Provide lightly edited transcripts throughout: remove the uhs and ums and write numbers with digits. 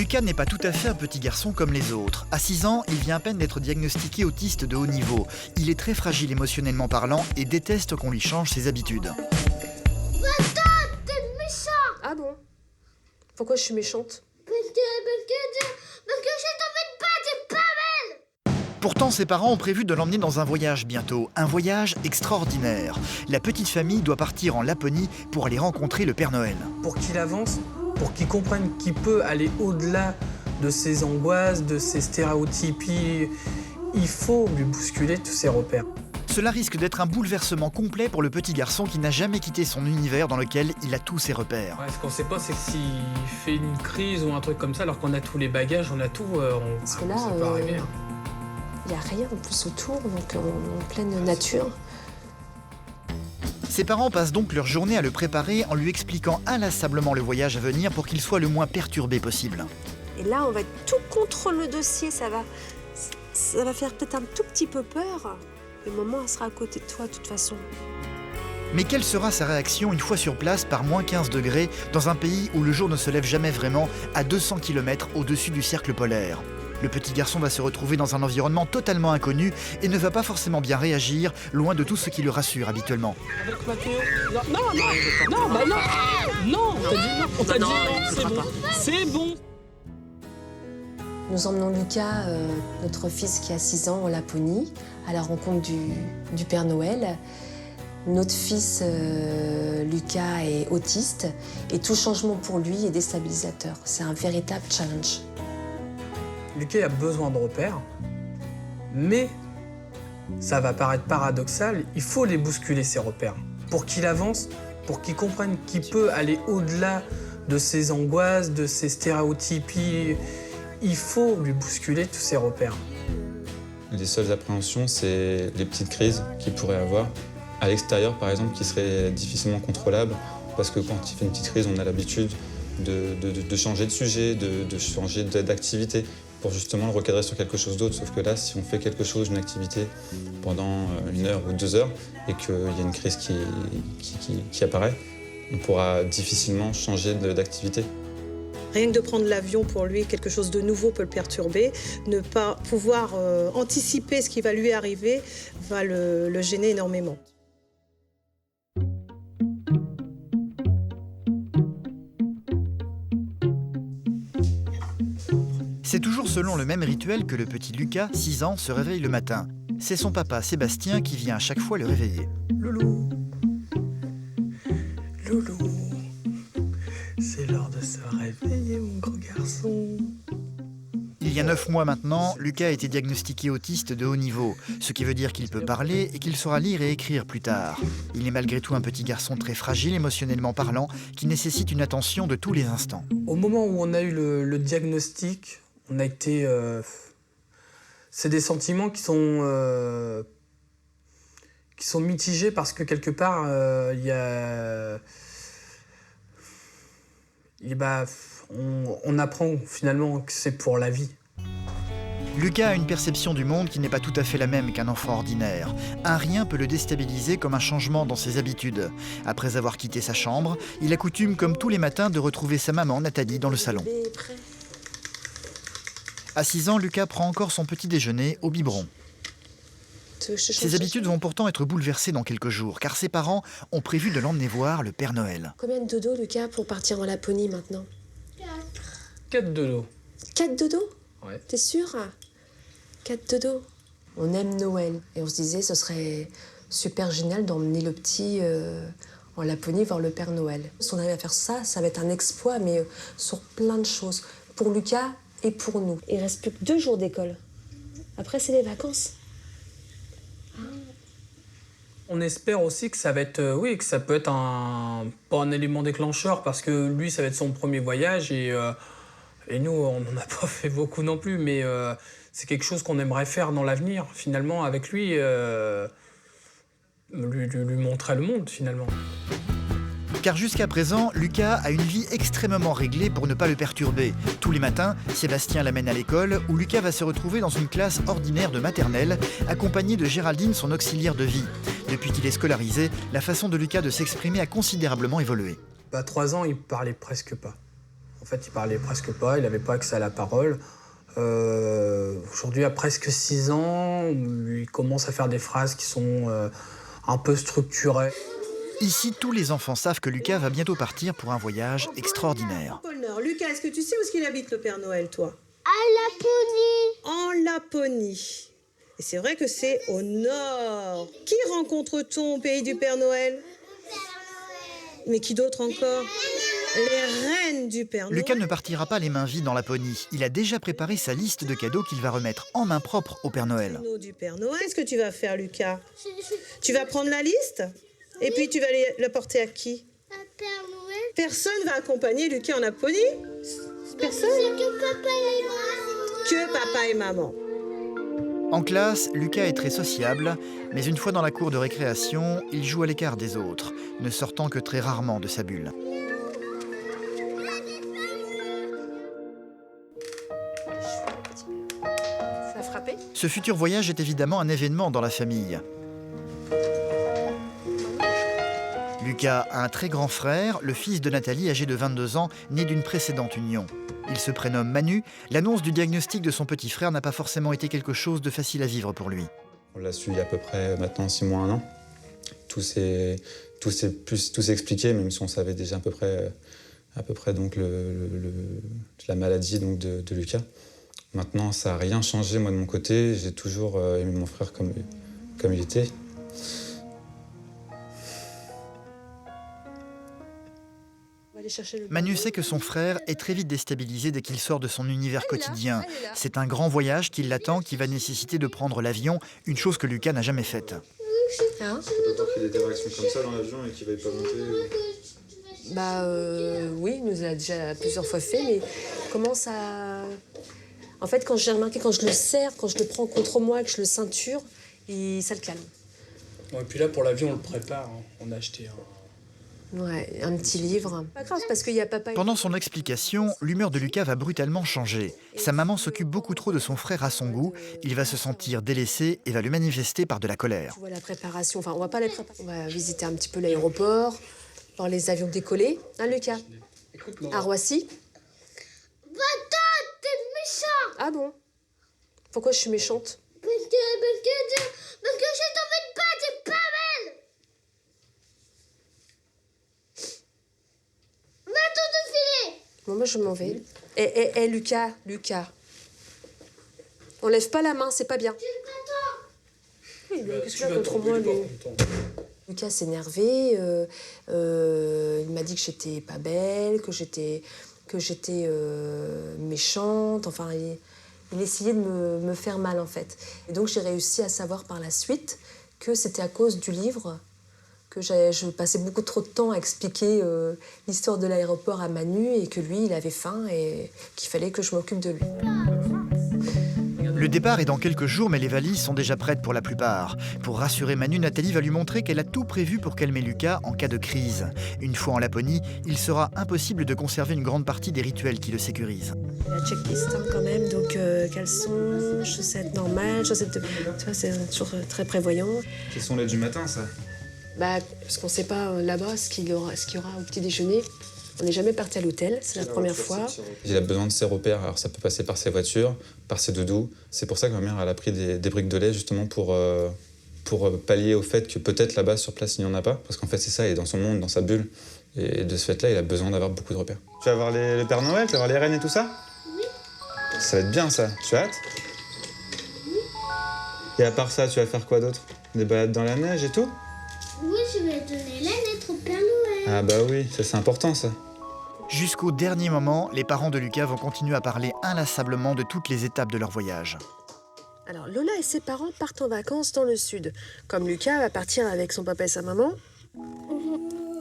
Lucas n'est pas tout à fait un petit garçon comme les autres. À 6 ans, il vient à peine d'être diagnostiqué autiste de haut niveau. Il est très fragile émotionnellement parlant et déteste qu'on lui change ses habitudes. Attends, t'es méchant! Ah bon? Pourquoi je suis méchante? Parce que je t'embête pas, t'es pas belle! Pourtant, ses parents ont prévu de l'emmener dans un voyage bientôt. Un voyage extraordinaire. La petite famille doit partir en Laponie pour aller rencontrer le Père Noël. Pour qu'il avance, pour qu'il comprenne qu'il peut aller au-delà de ses angoisses, de ses stéréotypes, il faut lui bousculer tous ses repères. Cela risque d'être un bouleversement complet pour le petit garçon qui n'a jamais quitté son univers dans lequel il a tous ses repères. Ouais, ce qu'on sait pas, c'est que s'il fait une crise ou un truc comme ça, alors qu'on a tous les bagages, on a tout, Parce que là, ça peut arriver. Hein. Il n'y a rien en plus autour, donc en pleine nature. Ses parents passent donc leur journée à le préparer en lui expliquant inlassablement le voyage à venir pour qu'il soit le moins perturbé possible. Et là, on va être tout contre le dossier, ça va faire peut-être un tout petit peu peur. Le moment, elle sera à côté de toi, de toute façon. Mais quelle sera sa réaction une fois sur place par moins 15 degrés dans un pays où le jour ne se lève jamais vraiment à 200 km au-dessus du cercle polaire? Le petit garçon va se retrouver dans un environnement totalement inconnu et ne va pas forcément bien réagir, loin de tout ce qui le rassure habituellement. Avec Mathéo. Non, on t'a dit non, c'est bon. C'est bon. Nous emmenons Lucas, notre fils qui a 6 ans, en Laponie, à la rencontre du Père Noël. Notre fils, Lucas, est autiste et tout changement pour lui est déstabilisateur. C'est un véritable challenge. Lucas a besoin de repères, mais ça va paraître paradoxal, il faut les bousculer, ces repères. Pour qu'il avance, pour qu'il comprenne qu'il peut aller au-delà de ses angoisses, de ses stéréotypes, il faut lui bousculer tous ses repères. Les seules appréhensions, c'est les petites crises qu'il pourrait avoir. À l'extérieur, par exemple, qui seraient difficilement contrôlables, parce que quand il fait une petite crise, on a l'habitude de changer de sujet, de changer d'activité, pour justement le recadrer sur quelque chose d'autre. Sauf que là, si on fait quelque chose, une activité, pendant 1 heure ou 2 heures, et qu'il y a une crise qui apparaît, on pourra difficilement changer d'activité. Rien que de prendre l'avion, pour lui, quelque chose de nouveau peut le perturber. Ne pas pouvoir anticiper ce qui va lui arriver va le gêner énormément. C'est toujours selon le même rituel que le petit Lucas, 6 ans, se réveille le matin. C'est son papa, Sébastien, qui vient à chaque fois le réveiller. Loulou, Loulou, c'est l'heure de se réveiller, mon gros garçon. Il y a 9 mois maintenant, Lucas a été diagnostiqué autiste de haut niveau, ce qui veut dire qu'il peut parler et qu'il saura lire et écrire plus tard. Il est malgré tout un petit garçon très fragile émotionnellement parlant, qui nécessite une attention de tous les instants. Au moment où on a eu le diagnostic, on a été... c'est des sentiments qui sont mitigés parce que quelque part, on apprend finalement que c'est pour la vie. Lucas a une perception du monde qui n'est pas tout à fait la même qu'un enfant ordinaire. Un rien peut le déstabiliser comme un changement dans ses habitudes. Après avoir quitté sa chambre, il a coutume, comme tous les matins, de retrouver sa maman, Nathalie, dans le salon. À 6 ans, Lucas prend encore son petit déjeuner au biberon. Ses habitudes vont pourtant être bouleversées dans quelques jours, car ses parents ont prévu de l'emmener voir le Père Noël. Combien de dodos, Lucas, pour partir en Laponie maintenant? 4 dodos. 4 dodos? Ouais. T'es sûr? 4 dodos. On aime Noël et on se disait ce serait super génial d'emmener le petit en Laponie voir le Père Noël. Si on arrive à faire ça, ça va être un exploit, mais sur plein de choses. Pour Lucas et pour nous. Il reste plus que 2 jours d'école. Après, c'est les vacances. On espère aussi que ça va être, que ça peut être pas un élément déclencheur, parce que lui, ça va être son premier voyage et nous, on n'en a pas fait beaucoup non plus, mais c'est quelque chose qu'on aimerait faire dans l'avenir, finalement, avec lui, lui montrer le monde, finalement. Car jusqu'à présent, Lucas a une vie extrêmement réglée pour ne pas le perturber. Tous les matins, Sébastien l'amène à l'école où Lucas va se retrouver dans une classe ordinaire de maternelle, accompagné de Géraldine, son auxiliaire de vie. Depuis qu'il est scolarisé, la façon de Lucas de s'exprimer a considérablement évolué. À 3 ans, il parlait presque pas. En fait, il parlait presque pas, il n'avait pas accès à la parole. Aujourd'hui, à presque 6 ans, il commence à faire des phrases qui sont un peu structurées. Ici, tous les enfants savent que Lucas va bientôt partir pour un voyage extraordinaire. Lucas, est-ce que tu sais où est-ce qu'il habite, le Père Noël, toi? À Laponie. En Laponie. Et c'est vrai que c'est au nord. Qui rencontre-t-on au pays du Père Noël? Mais qui d'autre encore? Les reines du Père Noël. Lucas ne partira pas les mains vides dans Laponie. Il a déjà préparé sa liste de cadeaux qu'il va remettre en main propre au Père Noël. Du Père Noël. Qu'est-ce que tu vas faire, Lucas? Tu vas prendre la liste? Et puis tu vas la porter à qui? À Père Noël. Personne va accompagner Lucas en Laponie? Personne? C'est que papa et maman. Que papa et maman. En classe, Lucas est très sociable, mais une fois dans la cour de récréation, il joue à l'écart des autres, ne sortant que très rarement de sa bulle. Ça a frappé? Ce futur voyage est évidemment un événement dans la famille. Lucas a un très grand frère, le fils de Nathalie, âgé de 22 ans, né d'une précédente union. Il se prénomme Manu. L'annonce du diagnostic de son petit frère n'a pas forcément été quelque chose de facile à vivre pour lui. On l'a su il y a à peu près maintenant 6 mois, 1 an. Tout s'est expliqué, même si on savait déjà à peu près donc la maladie donc de Lucas. Maintenant, ça n'a rien changé, moi, de mon côté. J'ai toujours aimé mon frère comme il était. Manu sait que son frère est très vite déstabilisé dès qu'il sort de son univers quotidien. C'est un grand voyage qui l'attend, qui va nécessiter de prendre l'avion, une chose que Lucas n'a jamais faite. Hein? Ça peut pas qu'il y ait des réactions comme ça dans l'avion et qu'il ne veuille pas monter. Oui, il nous l'a déjà plusieurs fois fait, mais comment ça... En fait, quand j'ai remarqué, quand je le serre, quand je le prends contre moi, que je le ceinture, ça le calme. Et puis là, pour l'avion, on le prépare. Hein. On a acheté Ouais, un petit livre. Pas grave, parce qu'il y a papa... Pendant son explication, l'humeur de Lucas va brutalement changer. Sa maman s'occupe beaucoup trop de son frère à son goût. Il va se sentir délaissé et va le manifester par de la colère. Tu vois la préparation, enfin, on va pas la préparer. On va visiter un petit peu l'aéroport, voir les avions décoller. Hein, Lucas? À Roissy. Va-t'en, t'es méchant. Ah bon? Pourquoi je suis méchante? Parce que je t'embête pas, t'es pas belle. Va-t'en te filer. Bon, moi, je m'en vais. Eh, Lucas. On lève pas la main, c'est pas bien. Oui, mais qu'est-ce que tu as contre moi, lui? Lucas s'est énervé. Il m'a dit que j'étais pas belle, que j'étais méchante. Enfin, il essayait de me faire mal, en fait. Et donc, j'ai réussi à savoir par la suite que c'était à cause du livre que je passais beaucoup trop de temps à expliquer l'histoire de l'aéroport à Manu et que lui, il avait faim et qu'il fallait que je m'occupe de lui. Le départ est dans quelques jours, mais les valises sont déjà prêtes pour la plupart. Pour rassurer Manu, Nathalie va lui montrer qu'elle a tout prévu pour calmer Lucas en cas de crise. Une fois en Laponie, il sera impossible de conserver une grande partie des rituels qui le sécurisent. La checklist, hein, quand même. Donc, caleçons, chaussettes normales, chaussettes de... Tu vois, c'est toujours très prévoyant. Qui sont les du matin, ça? Parce qu'on ne sait pas là-bas ce qu'il y aura au petit déjeuner. On n'est jamais parti à l'hôtel, c'est la première fois. Il a besoin de ses repères, alors ça peut passer par ses voitures, par ses doudous. C'est pour ça que ma mère elle a pris des briques de lait justement pour pallier au fait que peut-être là-bas sur place il n'y en a pas. Parce qu'en fait c'est ça, il est dans son monde, dans sa bulle. Et de ce fait-là, il a besoin d'avoir beaucoup de repères. Tu vas voir le Père Noël, tu vas voir les reines et tout ça? Oui. Ça va être bien ça, tu as hâte? Oui. Et à part ça, tu vas faire quoi d'autre? Des balades dans la neige et tout? Oui, je vais donner la lettre au Père Noël. Ah bah oui, ça c'est important ça. Jusqu'au dernier moment, les parents de Lucas vont continuer à parler inlassablement de toutes les étapes de leur voyage. Alors, Lola et ses parents partent en vacances dans le sud. Comme Lucas va partir avec son papa et sa maman.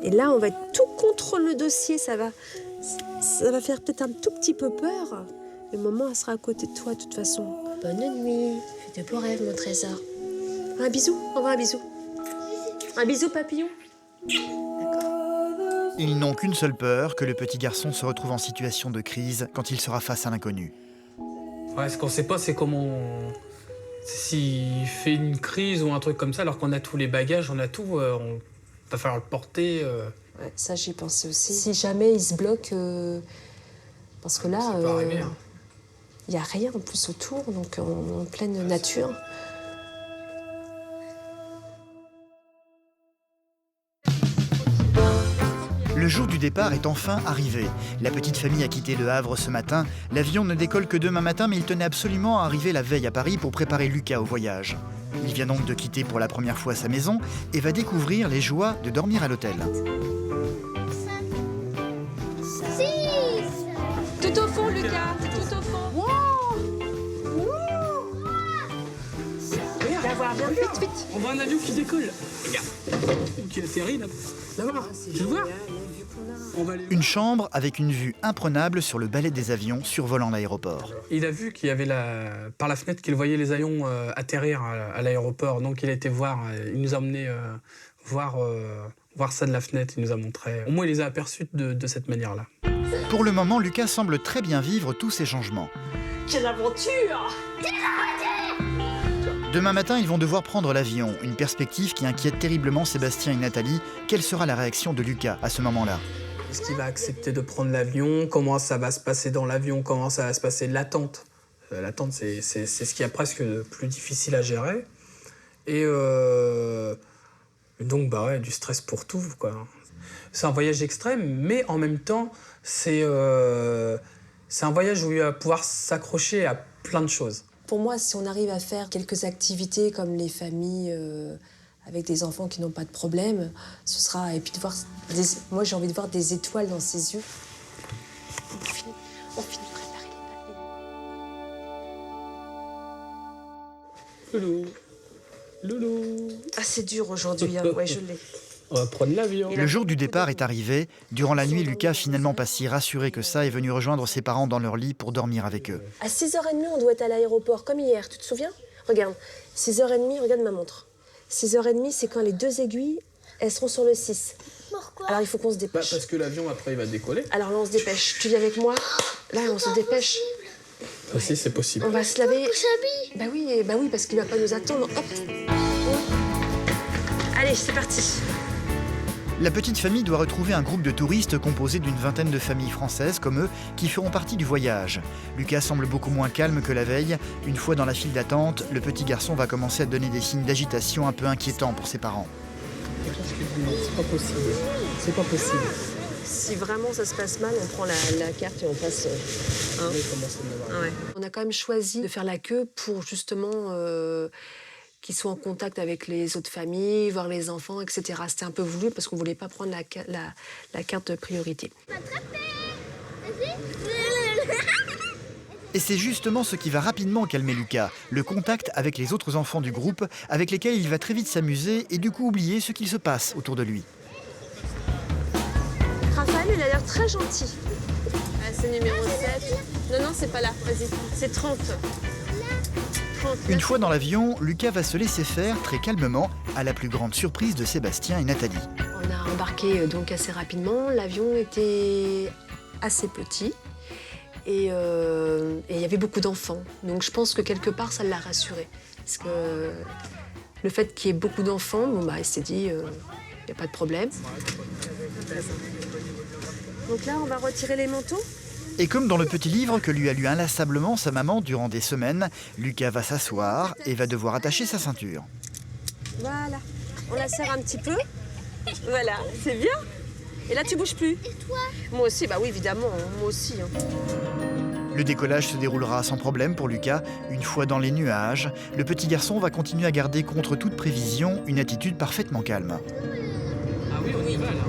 Et là, on va être tout contre le dossier. Ça va faire peut-être un tout petit peu peur. Mais maman, elle sera à côté de toi, de toute façon. Bonne nuit. Fais de beaux rêves, mon trésor. Un bisou. Au revoir, un bisou. Un bisou, papillon. Ils n'ont qu'une seule peur, que le petit garçon se retrouve en situation de crise quand il sera face à l'inconnu. Ouais, ce qu'on sait pas, c'est comment... S'il fait une crise ou un truc comme ça, alors qu'on a tous les bagages, on a tout, va falloir le porter. Ouais, ça, j'y pensais aussi. Si jamais il se bloque, Parce que là, Ça peut arriver, hein. il n'y a rien en plus autour, donc en pleine nature. Le jour du départ est enfin arrivé. La petite famille a quitté Le Havre ce matin. L'avion ne décolle que demain matin, mais il tenait absolument à arriver la veille à Paris pour préparer Lucas au voyage. Il vient donc de quitter pour la première fois sa maison et va découvrir les joies de dormir à l'hôtel. Tout au fond, Lucas, tout au fond. Regarde, Viens, regarde. vite, vite. On voit un avion qui décolle. Regarde. Qui atterrit là. Là-bas. Tu le vois? On va aller... Une chambre avec une vue imprenable sur le balai des avions survolant l'aéroport. Il a vu qu'il y avait par la fenêtre qu'il voyait les avions atterrir à l'aéroport. Donc il a été voir, il nous a emmené voir ça de la fenêtre, il nous a montré. Au moins il les a aperçus de cette manière-là. Pour le moment, Lucas semble très bien vivre tous ces changements. Quelle aventure! Demain matin, ils vont devoir prendre l'avion, une perspective qui inquiète terriblement Sébastien et Nathalie. Quelle sera la réaction de Lucas à ce moment-là? Est-ce qu'il va accepter de prendre l'avion? Comment ça va se passer dans l'avion? Comment ça va se passer? L'attente. L'attente, c'est ce qui est presque le plus difficile à gérer. Et donc, du stress pour tout, quoi. C'est un voyage extrême, mais en même temps, c'est un voyage où il va pouvoir s'accrocher à plein de choses. Pour moi, si on arrive à faire quelques activités comme les familles avec des enfants qui n'ont pas de problème, ce sera... Et puis de voir moi, j'ai envie de voir des étoiles dans ses yeux. On finit de préparer les papiers. Loulou. Ah, c'est dur aujourd'hui, hein. Ouais, je l'ai. On va prendre l'avion. Le jour du départ est arrivé. Durant la nuit, Lucas, finalement pas si rassuré que ça, est venu rejoindre ses parents dans leur lit pour dormir avec eux. À 6h30, on doit être à l'aéroport, comme hier, tu te souviens? Regarde, 6h30, regarde ma montre. 6h30, c'est quand les 2 aiguilles, elles seront sur le 6. Pourquoi? Alors il faut qu'on se dépêche. Parce que l'avion, après, il va décoller. Alors là, on se dépêche. Tu viens avec moi? Là, on se dépêche. Aussi, c'est possible. On va se laver. On s'habille. Bah oui, parce qu'il va pas nous attendre. Hop. Allez, c'est parti. La petite famille doit retrouver un groupe de touristes composé d'une vingtaine de familles françaises comme eux qui feront partie du voyage. Lucas semble beaucoup moins calme que la veille. Une fois dans la file d'attente, le petit garçon va commencer à donner des signes d'agitation un peu inquiétants pour ses parents. C'est pas possible. C'est pas possible. Si vraiment ça se passe mal, on prend la carte et on passe. On a quand même choisi de faire la queue pour justement qu'ils soient en contact avec les autres familles, voir les enfants, etc. C'était un peu voulu parce qu'on ne voulait pas prendre la carte de priorité. Et c'est justement ce qui va rapidement calmer Lucas, le contact avec les autres enfants du groupe, avec lesquels il va très vite s'amuser et du coup oublier ce qu'il se passe autour de lui. Raphaël, il a l'air très gentil. Ah, c'est numéro 7. Non, c'est pas là. Vas-y, c'est 30. 30. Une fois dans l'avion, Lucas va se laisser faire très calmement, à la plus grande surprise de Sébastien et Nathalie. On a embarqué donc assez rapidement. L'avion était assez petit et il y avait beaucoup d'enfants. Donc je pense que quelque part, ça l'a rassuré. Parce que le fait qu'il y ait beaucoup d'enfants, il s'est dit, il n'y a pas de problème. Donc là, on va retirer les manteaux. Et comme dans le petit livre que lui a lu inlassablement sa maman durant des semaines, Lucas va s'asseoir et va devoir attacher sa ceinture. Voilà, on la serre un petit peu. Voilà, c'est bien. Et là, tu bouges plus. Et toi? Moi aussi, bah oui, évidemment, moi aussi. Hein. Le décollage se déroulera sans problème pour Lucas. Une fois dans les nuages, le petit garçon va continuer à garder contre toute prévision une attitude parfaitement calme. Ah oui, on y va là.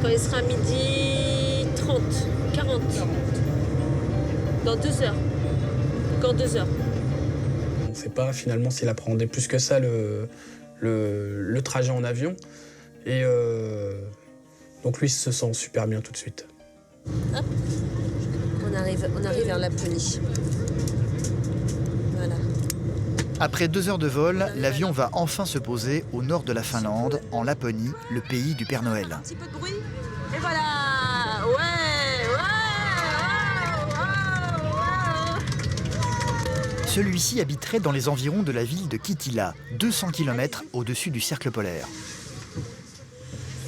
Quand il sera midi 30, 40. Dans 2 heures. Encore 2 heures. On ne sait pas finalement s'il appréhendait plus que ça le trajet en avion. Et donc lui il se sent super bien tout de suite. Hop. On arrive vers Laponie. Voilà. Après 2 heures de vol, l'avion va enfin se poser au nord de la Finlande, en Laponie, le pays du Père Noël. Un petit peu de bruit. Et voilà. Ouais. Celui-ci habiterait dans les environs de la ville de Kittilä, 200 km au-dessus du cercle polaire.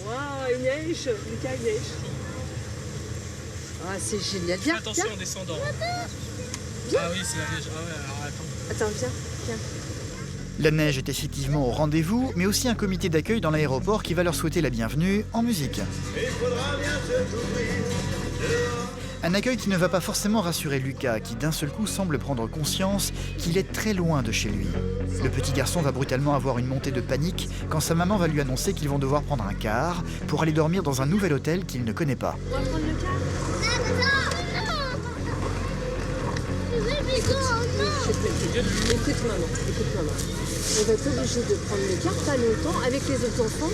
Waouh, il neige. Lucas, il neige. Ah, c'est génial. Viens, Attention viens. en descendant. Ah oui, c'est la neige. Ah ouais, alors attends. Attends, viens, viens. La neige est effectivement au rendez-vous, mais aussi un comité d'accueil dans l'aéroport qui va leur souhaiter la bienvenue en musique. Un accueil qui ne va pas forcément rassurer Lucas, qui d'un seul coup semble prendre conscience qu'il est très loin de chez lui. Le petit garçon va brutalement avoir une montée de panique quand sa maman va lui annoncer qu'ils vont devoir prendre un car pour aller dormir dans un nouvel hôtel qu'il ne connaît pas. On va prendre le car. Écoute maman, écoute maman. On va être obligé de prendre le car pas longtemps avec les autres enfants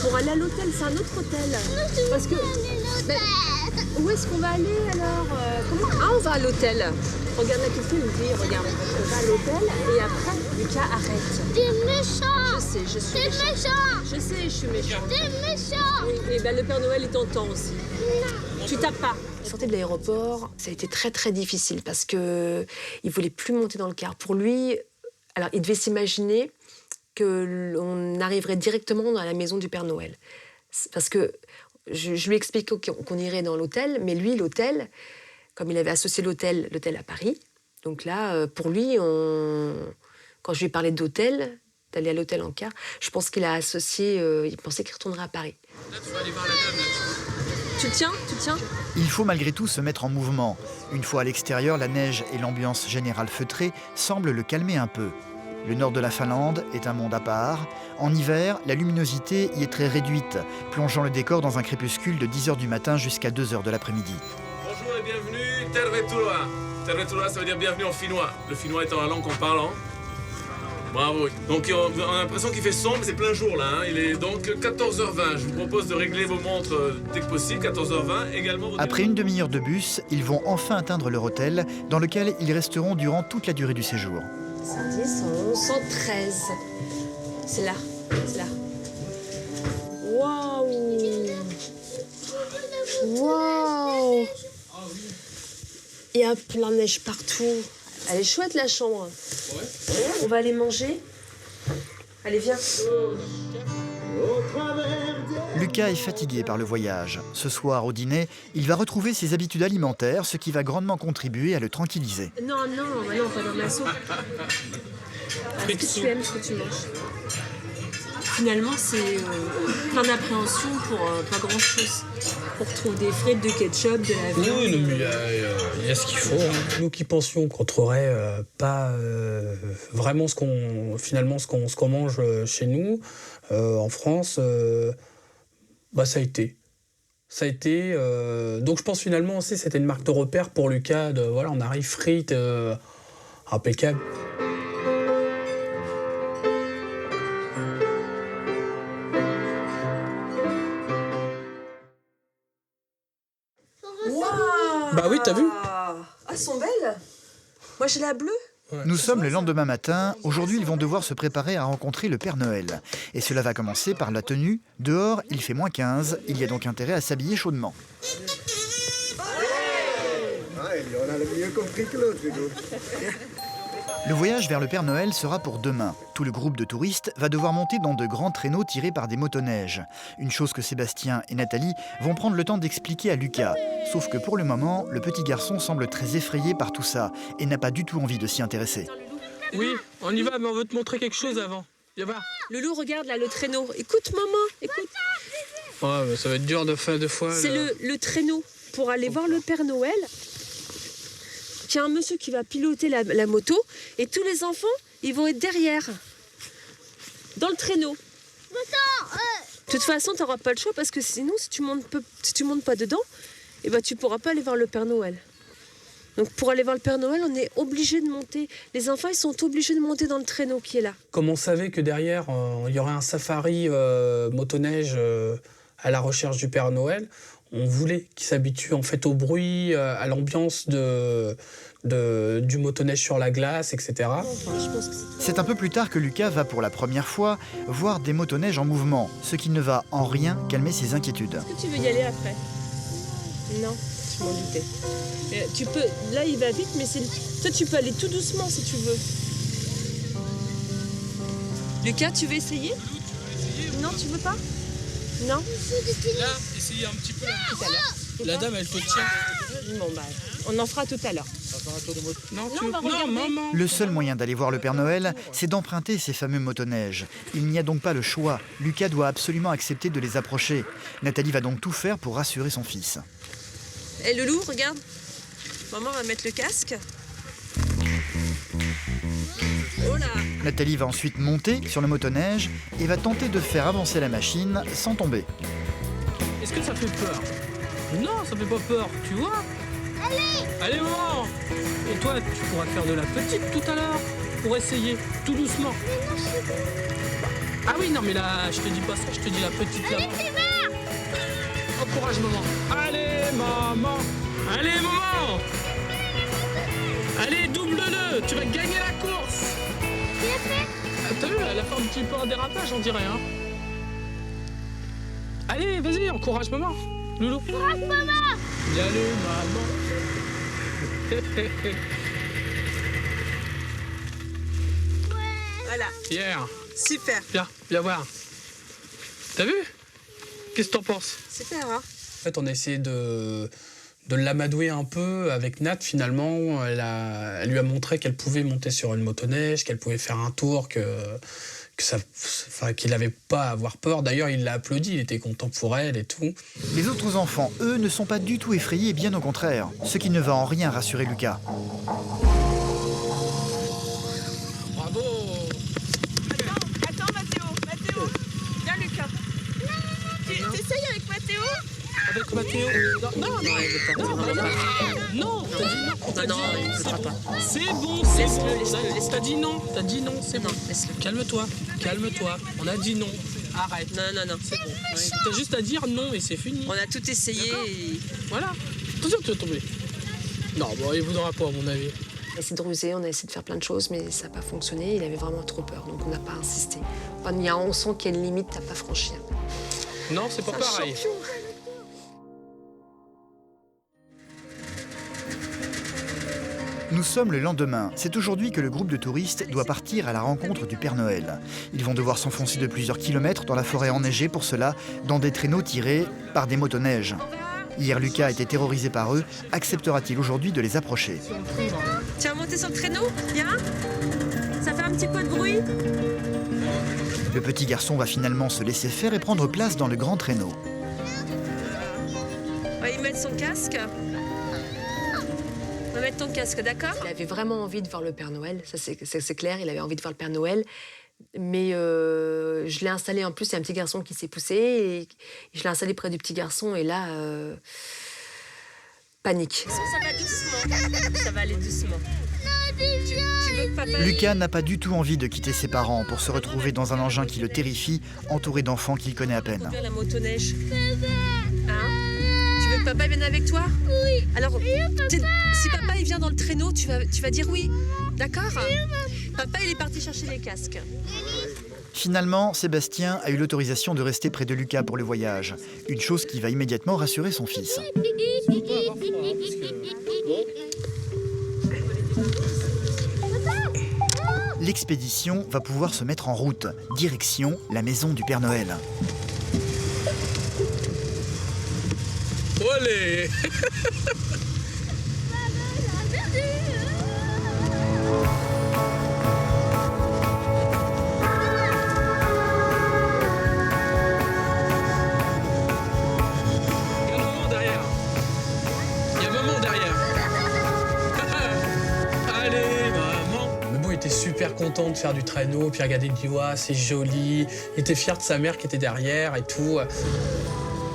pour aller à l'hôtel. C'est un autre hôtel. Parce que. Ben, où est-ce qu'on va aller alors comment... Ah, on va à l'hôtel. Regarde la petite fille, me dit, regarde, on va à l'hôtel et après, Lucas arrête. T'es méchant. Je sais, je suis T'es méchante. méchant. Je sais, je suis méchante. T'es méchant. Oui, et ben le Père Noël, il t'entend aussi. Tu tapes pas. Sortie de l'aéroport, ça a été très très difficile parce que il voulait plus monter dans le car. Pour lui, alors il devait s'imaginer que on arriverait directement dans la maison du Père Noël. Parce que je lui explique qu'on irait dans l'hôtel, mais lui, l'hôtel, comme il avait associé l'hôtel à Paris, donc là, pour lui, quand je lui ai parlé d'hôtel, d'aller à l'hôtel en car, je pense qu'il a associé, il pensait qu'il retournerait à Paris. Là, tu vas aller voir la dame. Là. Tu le tiens? Tu le tiens? Il faut malgré tout se mettre en mouvement. Une fois à l'extérieur, la neige et l'ambiance générale feutrée semblent le calmer un peu. Le nord de la Finlande est un monde à part. En hiver, la luminosité y est très réduite, plongeant le décor dans un crépuscule de 10h du matin jusqu'à 2h de l'après-midi. Bonjour et bienvenue, Tervetuloa. Tervetuloa, ça veut dire bienvenue en finnois. Le finnois étant la langue qu'on parle, hein. Bravo. Donc on a l'impression qu'il fait sombre, c'est plein jour là. Hein. Il est donc 14h20. Je vous propose de régler vos montres dès que possible, 14h20. Également. Après une demi-heure de bus, ils vont enfin atteindre leur hôtel, dans lequel ils resteront durant toute la durée du séjour. 110, 111, 113. C'est là, c'est là. Waouh! Waouh! Il y a plein de neige partout. Elle est chouette la chambre. On va aller manger. Allez, viens. Lucas est fatigué par le voyage. Ce soir, au dîner, il va retrouver ses habitudes alimentaires, ce qui va grandement contribuer à le tranquilliser. Non, pas dans la soupe. Est-ce que tu aimes ce que tu manges? Finalement, c'est plein d'appréhension pour pas grand-chose. On retrouve des frites, de ketchup, de la viande. Oui, mais il y a ce qu'il faut. Hein. Nous qui pensions qu'on trouverait pas vraiment ce qu'on mange chez nous, en France, ça a été. Ça a été. Donc je pense finalement aussi c'était une marque de repère pour Lucas. Voilà, on arrive frites, impeccable. Bah oui, t'as vu? Ah, elles sont belles. Moi, j'ai la bleue. Ouais. Nous sommes le lendemain matin. Aujourd'hui, ils vont devoir se préparer à rencontrer le Père Noël. Et cela va commencer par la tenue. Dehors, il fait moins 15. Il y a donc intérêt à s'habiller chaudement. On a le mieux compris que l'autre, nous. Le voyage vers le Père Noël sera pour demain. Tout le groupe de touristes va devoir monter dans de grands traîneaux tirés par des motoneiges. Une chose que Sébastien et Nathalie vont prendre le temps d'expliquer à Lucas. Sauf que pour le moment, le petit garçon semble très effrayé par tout ça et n'a pas du tout envie de s'y intéresser. Oui, on y va, mais on veut te montrer quelque chose avant. Viens voir. Loulou, regarde là le traîneau. Écoute, maman, écoute. Ouais, mais ça va être dur de faire deux fois. C'est le traîneau pour aller voir le Père Noël. Il y a un monsieur qui va piloter la moto et tous les enfants, ils vont être derrière, dans le traîneau. De toute façon, tu n'auras pas le choix parce que sinon, si tu montes pas dedans, tu ne pourras pas aller voir le Père Noël. Donc pour aller voir le Père Noël, on est obligé de monter. Les enfants, ils sont obligés de monter dans le traîneau qui est là. Comme on savait que derrière, il y aurait un safari motoneige à la recherche du Père Noël, on voulait qu'il s'habitue en fait au bruit, à l'ambiance du motoneige sur la glace, etc. C'est un peu plus tard que Lucas va pour la première fois voir des motoneiges en mouvement, ce qui ne va en rien calmer ses inquiétudes. Est-ce que tu veux y aller après? Non, je m'en doutais. Tu peux, là il va vite, mais toi tu peux aller tout doucement si tu veux. Lucas, tu veux essayer? Non, tu veux pas? Non. Là, essayez un petit peu. La dame, elle te tient. Bon, bah, on en fera tout à l'heure. Non, on va regarder. maman. Le seul moyen d'aller voir le Père Noël, c'est d'emprunter ces fameux motoneiges. Il n'y a donc pas le choix. Lucas doit absolument accepter de les approcher. Nathalie va donc tout faire pour rassurer son fils. Et Loulou, regarde. Maman va mettre le casque. Oh là! Nathalie va ensuite monter sur le motoneige et va tenter de faire avancer la machine sans tomber. Est-ce que ça fait peur? Non, ça fait pas peur, tu vois? Allez, maman! Et toi, tu pourras faire de la petite tout à l'heure pour essayer, tout doucement. Ah oui, non, mais là, je te dis pas ça, je te dis la petite là. Encourage, maman. Allez, maman! Allez, maman! Allez, double-le! Tu vas gagner la course! Ah, t'as vu, elle a fait un petit peu un dérapage, on dirait, hein? Allez, vas-y, encourage maman! Loulou! Encourage maman! Bien allez, maman! Voilà, Pierre, super, viens voir. T'as vu? Qu'est-ce que t'en penses? super, hein? En fait, on a essayé de l'amadouer un peu avec Nat, finalement. Elle lui a montré qu'elle pouvait monter sur une motoneige, qu'elle pouvait faire un tour, qu'il n'avait pas à avoir peur. D'ailleurs, il l'a applaudi, il était content pour elle et tout. Les autres enfants, eux, ne sont pas du tout effrayés, bien au contraire. Ce qui ne va en rien rassurer Lucas. Bravo! Attends, Mathéo, viens Lucas. T'essayes avec Mathéo? Avec Mathéo? Non, t'as dit non. il ne voudra pas. C'est bon, Laisse-le. T'as dit non, c'est bon. Laisse-le. Calme-toi. On a dit non. Arrête. Non. C'est bon. T'as juste à dire non et c'est fini. On a tout essayé et... Voilà. Attention, tu vas tomber. Non, bon, il voudra pas, à mon avis. On a essayé de ruser, on a essayé de faire plein de choses, mais ça n'a pas fonctionné. Il avait vraiment trop peur, donc on n'a pas insisté. Enfin, on sent qu'il y a une limite à pas franchir. Non, c'est pas pareil. Nous sommes le lendemain. C'est aujourd'hui que le groupe de touristes doit partir à la rencontre du Père Noël. Ils vont devoir s'enfoncer de plusieurs kilomètres dans la forêt enneigée pour cela, dans des traîneaux tirés par des motoneiges. Hier, Lucas a été terrorisé par eux. Acceptera-t-il aujourd'hui de les approcher? Tu vas monter sur le traîneau? Viens. Ça fait un petit peu de bruit. Le petit garçon va finalement se laisser faire et prendre place dans le grand traîneau. On va y mettre son casque. On va mettre ton casque, d'accord? Il avait vraiment envie de voir le Père Noël, ça c'est clair, il avait envie de voir le Père Noël. Mais je l'ai installé, en plus, il y a un petit garçon qui s'est poussé, et je l'ai installé près du petit garçon, et là, panique. Ça va doucement, ça va aller doucement. Tu veux que papa... Lucas n'a pas du tout envie de quitter ses parents pour se retrouver dans un engin qui le terrifie, entouré d'enfants qu'il connaît à peine. Conduire la motoneige. Hein? Tu veux que papa vienne avec toi? Oui. Alors, si papa il vient dans le traîneau, tu vas dire oui. D'accord? Papa il est parti chercher les casques. Finalement, Sébastien a eu l'autorisation de rester près de Lucas pour le voyage. Une chose qui va immédiatement rassurer son fils. L'expédition va pouvoir se mettre en route. Direction la maison du Père Noël. Olé! Il y a maman derrière. Allez, maman. Mais bon, il était super content de faire du traîneau, puis regarder, il dit ouais, c'est joli. Il était fier de sa mère qui était derrière et tout.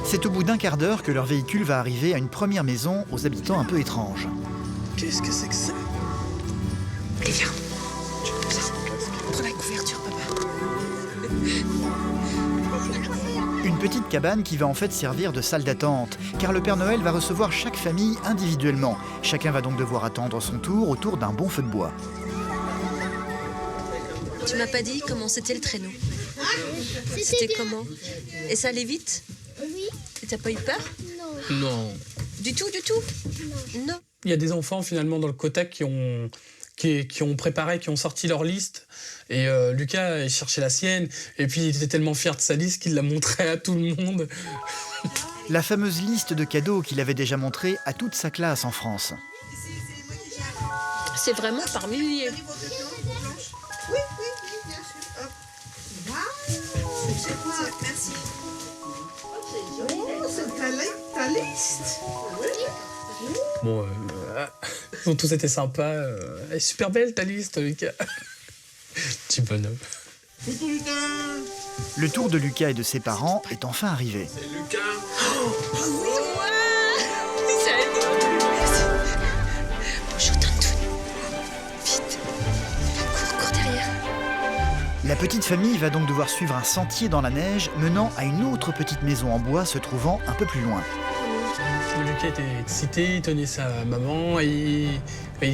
C'est au bout d'un quart d'heure que leur véhicule va arriver à une première maison aux habitants un peu étranges. Qu'est-ce que c'est que ça? Allez, viens. Prends la couverture, papa. Une petite cabane qui va en fait servir de salle d'attente, car le Père Noël va recevoir chaque famille individuellement. Chacun va donc devoir attendre son tour autour d'un bon feu de bois. Tu m'as pas dit comment c'était le traîneau. C'était comment? Et ça allait vite? Oui. Et t'as pas eu peur? Non. Non. Du tout? Non. Il y a des enfants finalement dans le Kotak qui ont préparé, qui ont sorti leur liste. Et Lucas, il cherchait la sienne. Et puis il était tellement fier de sa liste qu'il la montrait à tout le monde. La fameuse liste de cadeaux qu'il avait déjà montrée à toute sa classe en France. C'est vraiment par milliers. Oui, oui, oui, bien sûr. Hop. Waouh, c'est quoi? Merci. Oh, c'est ta liste. Bon, ils ont tous été sympas. Elle est super belle ta liste, Lucas. Petit bonhomme. Le tour de Lucas et de ses parents est enfin arrivé. C'est Lucas. Bonjour Tonton. Vite. Cours derrière. La petite famille va donc devoir suivre un sentier dans la neige menant à une autre petite maison en bois se trouvant un peu plus loin. Lucas était excité, il tenait sa maman, il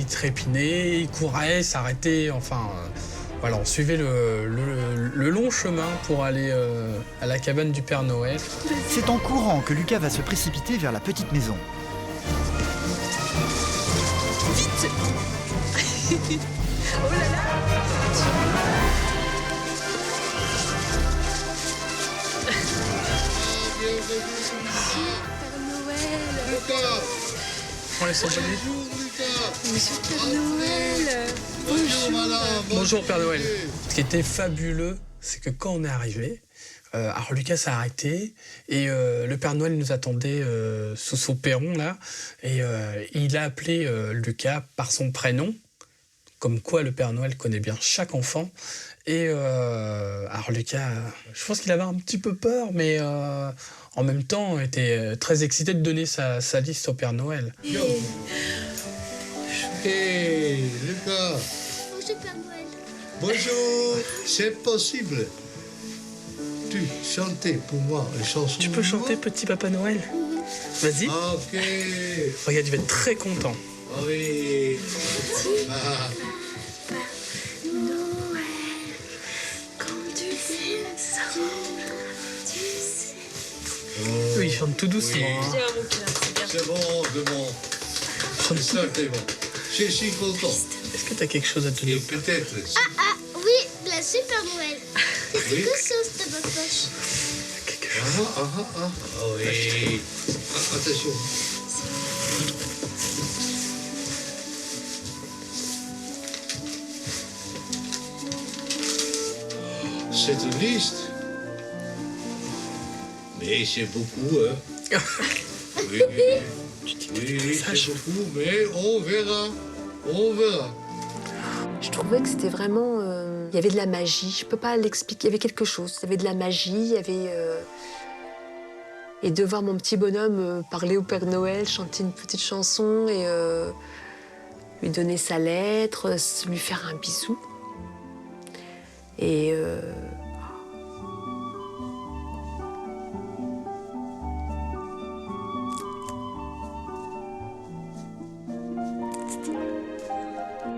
trépignait, il courait, s'arrêtait, enfin... Voilà, on suivait le long chemin pour aller à la cabane du Père Noël. C'est en courant que Lucas va se précipiter vers la petite maison. Vite. Oh là là. Père Noël. On les sent pas Monsieur Père Noël. Bonjour Père Noël. Ce qui était fabuleux, c'est que quand on est arrivé, alors Lucas s'est arrêté et le Père Noël nous attendait sous son perron là et il a appelé Lucas par son prénom, comme quoi le Père Noël connaît bien chaque enfant. Et alors Lucas, je pense qu'il avait un petit peu peur, mais en même temps était très excité de donner sa liste au Père Noël. Hey, Lucas. Bonjour Père Noël. Bonjour, c'est possible. Tu chantais pour moi une chanson. Tu peux chanter Petit Papa Noël? Vas-y. Ok. Regarde, il va être très content. Ah oui. Ah. Noël, quand tu descends, tu sais. Oui, il chante tout doucement. Oui. Hein. C'est bon, c'est bon. C'est ça, c'est bon. Je suis content. Est-ce que tu as quelque chose à te dire? Et peut-être. Ah, oui, la Super Noël. Oui. Quelque chose dans ma poche. Ah oui. Ah, attention. C'est une liste. Mais c'est beaucoup, hein. Oui, c'est beaucoup, mais on verra. On verra. Je trouvais que c'était vraiment... il y avait de la magie, je peux pas l'expliquer, il y avait quelque chose. Il y avait de la magie, il y avait... Et de voir mon petit bonhomme parler au Père Noël, chanter une petite chanson et lui donner sa lettre, lui faire un bisou. Et...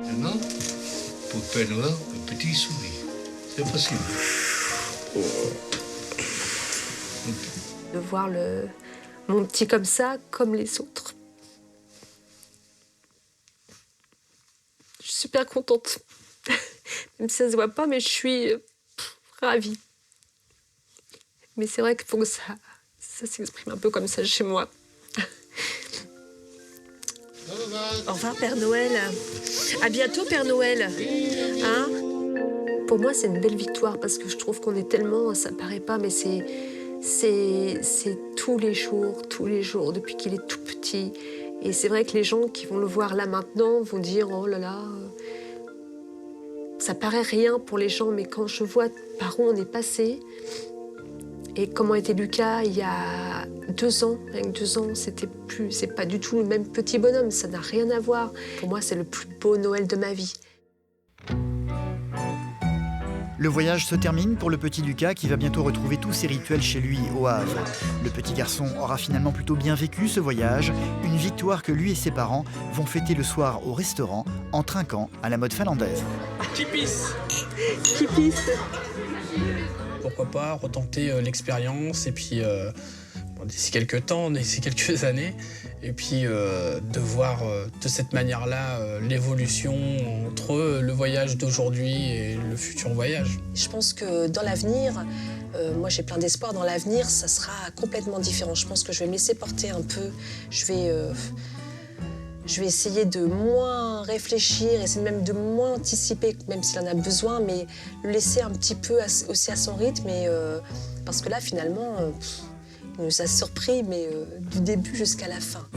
Maintenant, pour Père Noël, un petit sourire. C'est possible. de voir mon petit comme ça, comme les autres. Je suis super contente. Même si ça se voit pas, mais je suis ravie. Mais c'est vrai qu'il faut que ça s'exprime un peu comme ça chez moi. Au revoir Père Noël. À bientôt Père Noël. Hein? Pour moi, c'est une belle victoire parce que je trouve qu'on est tellement, ça paraît pas, mais c'est tous les jours, depuis qu'il est tout petit. Et c'est vrai que les gens qui vont le voir là maintenant vont dire « Oh là là !» Ça paraît rien pour les gens, mais quand je vois par où on est passé et comment était Lucas il y a 2 ans, avec 2 ans, c'est pas du tout le même petit bonhomme, ça n'a rien à voir. Pour moi, c'est le plus beau Noël de ma vie. Le voyage se termine pour le petit Lucas qui va bientôt retrouver tous ses rituels chez lui au Havre. Le petit garçon aura finalement plutôt bien vécu ce voyage, une victoire que lui et ses parents vont fêter le soir au restaurant en trinquant à la mode finlandaise. Qui pisse. Pourquoi pas retenter l'expérience et puis d'ici quelques temps, d'ici quelques années, et puis de voir de cette manière-là l'évolution entre le voyage d'aujourd'hui et le futur voyage. Je pense que dans l'avenir, Moi, j'ai plein d'espoir dans l'avenir, ça sera complètement différent. Je pense que je vais me laisser porter un peu. Je vais essayer de moins réfléchir, essayer même de moins anticiper, même s'il en a besoin, mais le laisser un petit peu aussi à son rythme. Parce que là, finalement, il nous a surpris, mais du début jusqu'à la fin.